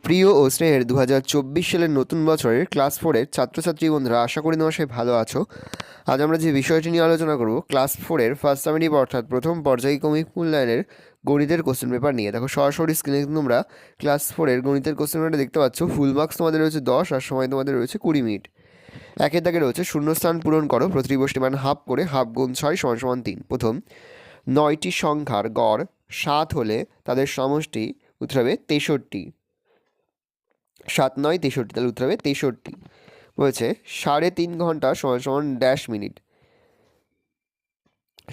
প্রিয় ও স্নেহের 2024 সালের নতুন বছরের ক্লাস 4-এর ছাত্রছাত্রী বন্ধুরা, আশা করি তোমরা সবাই ভালো আছো। আজ আমরা যে বিষয়টি নিয়ে আলোচনা করব ক্লাস 4-এর ফার্স্ট সামেটিভ অর্থাৎ প্রথম পর্যায়ক্রমিক মূল্যায়নের গণিতের কোশ্চেন পেপার নিয়ে। দেখো সরাসরি স্ক্রিনে তোমরা ক্লাস 4-এর গণিতের কোশ্চেন পেপারটা দেখতে পাচ্ছ। ফুল মার্কস তোমাদের রয়েছে 10 আর সময় তোমাদের রয়েছে 20 মিনিট। একের দাগে রয়েছে শূন্যস্থান পূরণ করো, প্রতিটি গোষ্ঠী মান হাফ করে, হাফ গুণ 6 = 3। প্রথম 9টি সংখ্যার গড় 7 হলে তাদের সমষ্টি উত্তর হবে 63। 7 9 63, তাহলে উত্তর হবে 63। বলেছে 3.5 ঘন্টা = ড্যাশ মিনিট।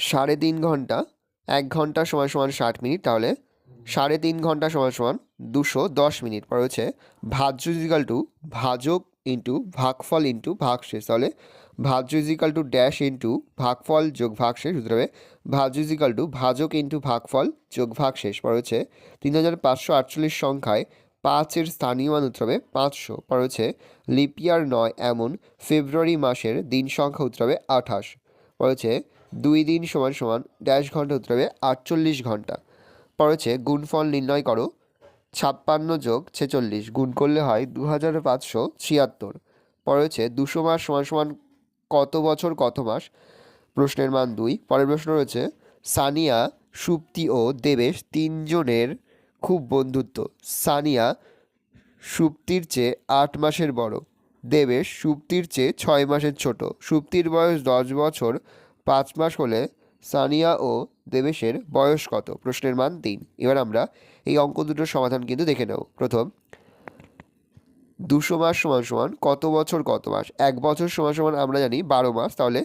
3.5 ঘন্টা 1 ঘন্টা = 60 মিনিট, তাহলে 3.5 ঘন্টা = 210 মিনিট। পরে হচ্ছে ভাজ্য ইজিক্যাল টু ভাজক ইন্টু ভাগফল ইন্টু ভাগশেষ, তাহলে ভাজ্য ইজিক্যাল টু ড্যাশ ইন্টু ভাগফল যোগ ভাগশেষ, উত্তর হবে ভাজ্য ইজিক্যাল টু ভাজক ইন্টু ভাগফল যোগ ভাগশেষ। পরে হচ্ছে 3548 সংখ্যায় 5-এর স্থানীয় মান উত্তর হবে 500। পরে হচ্ছে লিপিয়ার নয় এমন ফেব্রুয়ারি মাসের দিন সংখ্যা উত্তর হবে 28। পরে হচ্ছে 2 দিন = ড্যাশ ঘন্টা, উত্তর হবে 48 ঘন্টা। পরে হচ্ছে গুণফল নির্ণয় করো, 56 যোগ 46 গুণ করলে হয় 2576। পরে হচ্ছে 200 মাস = কত বছর কত মাস, প্রশ্নের মান 2। পরের প্রশ্ন রয়েছে সানিয়া, সুপ্তি ও দেবেশ তিনজনের খুব বন্ধুত্ব। সানিয়া সুপ্তির চেয়ে 8 মাসের বড়, দেবেশ সুপ্তির চেয়ে 6 মাসের ছোট। সুপ্তির বয়স 10 বছর 5 মাস হলে সানিয়া ও দেবেশের বয়স কত, প্রশ্নের মান 3। এবার আমরা এই অঙ্ক দুটোর সমাধান কিন্তু দেখে নেব। প্রথম 200 মাস = কত বছর কত মাস। 1 বছর = আমরা জানি 12 মাস, তাহলে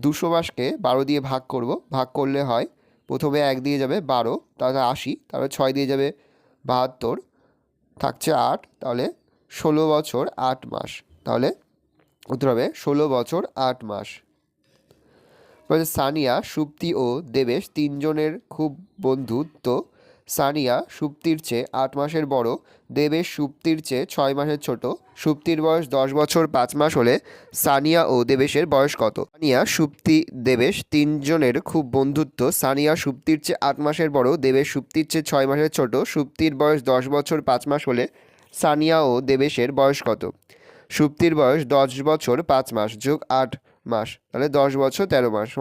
200 মাসকে 12 দিয়ে ভাগ করব। ভাগ করলে হয় প্রথমে 1 দিয়ে যাবে 12, তাহলে 80, তাহলে 6 দিয়ে যাবে 72, থাকছে 8, তাহলে 16 বছর 8 মাস, তাহলে উত্তর হবে 16 বছর 8 মাস। সানিয়া, সুপ্তি ও দেবেশ তিনজনের খুব বন্ধুত্ব। সানিয়া সুপ্তির চেয়ে 8 মাসের বড়, দেবেশ সুপ্তির চেয়ে 6 মাসের ছোট। সুপ্তির বয়স 10 বছর 5 মাস হলে সানিয়া ও দেবেশের বয়স কত। সানিয়া, সুপ্তি, দেবেশ তিনজনের খুব বন্ধুত্ব। সানিয়া সুপ্তির চেয়ে 8 মাসের বড়, দেবেশ সুপ্তির চেয়ে 6 মাসের ছোট। সুপ্তির বয়স 10 বছর 5 মাস হলে সানিয়া ও দেবেশের বয়স কত। সুপ্তির বয়স 10 বছর 5 মাস যোগ 8 মাস, তাহলে 10 বছর 13 মাস =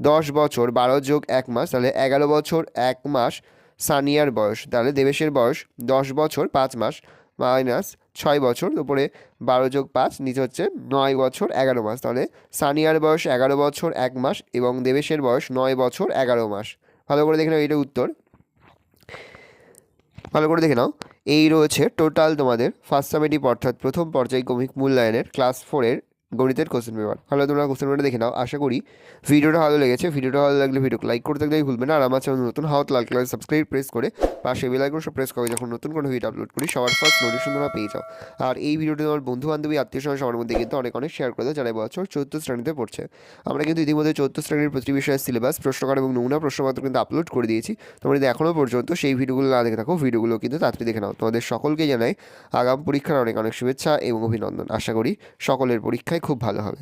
10 বছর 12 যোগ 1 মাস, তাহলে 11 বছর 1 মাস সানিয়ার বয়স। তাহলে দেবেশের বয়স 10 বছর 5 মাস মাইনাস 6 বছর, উপরে 12 যোগ 5, নিচে হচ্ছে 9 বছর 11 মাস। তাহলে সানিয়ার বয়স 11 বছর 1 মাস এবং দেবেশের বয়স 9 বছর 11 মাস। ভালো করে দেখে নাও, এটা উত্তর। ভালো করে দেখে নাও, এই রয়েছে টোটাল তোমাদের ফার্স্ট সামেটিভ অর্থাৎ প্রথম পর্যায়ক্রমিক মূল্যায়নের ক্লাস 4-এর গণিতের কোশ্চেন পেপার। ভালো তোমরা কোশ্চেন পেপারটা দেখে নাও। আশা করি ভিডিওটা ভালো লেগেছে। ভিডিওটা ভালো লাগলে ভিডিওকে লাইক করতে গেলেই ভুলবে না। আর আমার চ্যানেল নতুন হাত লাল কালার সাবস্ক্রাইব প্রেস করে পাশে বেল আইকন প্রেস করে যখন নতুন কোনো ভিডিও আপলোড করি সবার ফার্স্ট নোটিফিকেশন তোমরা পেয়ে যাও। আর এই ভিডিওটি তোমার বন্ধু বান্ধবী আত্মীয় স্বজন সবার মধ্যে কিন্তু অনেক শেয়ার করে দাও যারা বছর 4th শ্রেণীতে পড়ছে। আমরা কিন্তু ইতিমধ্যে 4th শ্রেণীর প্রতি বিষয়ের সিলেবাস, প্রশ্নকার এবং নমুনা প্রশ্নপত্র কিন্তু আপলোড করে দিয়েছি। তোমরা যদি এখনও পর্যন্ত সেই ভিডিওগুলো না দেখে থাকো, ভিডিওগুলো কিন্তু তাড়াতাড়ি দেখে নাও। তোমাদের সকলকে জানাই আগাম পরীক্ষার অনেক শুভেচ্ছা এবং অভিনন্দন। আশা করি সকলের পরীক্ষায় খুব ভালো হবে।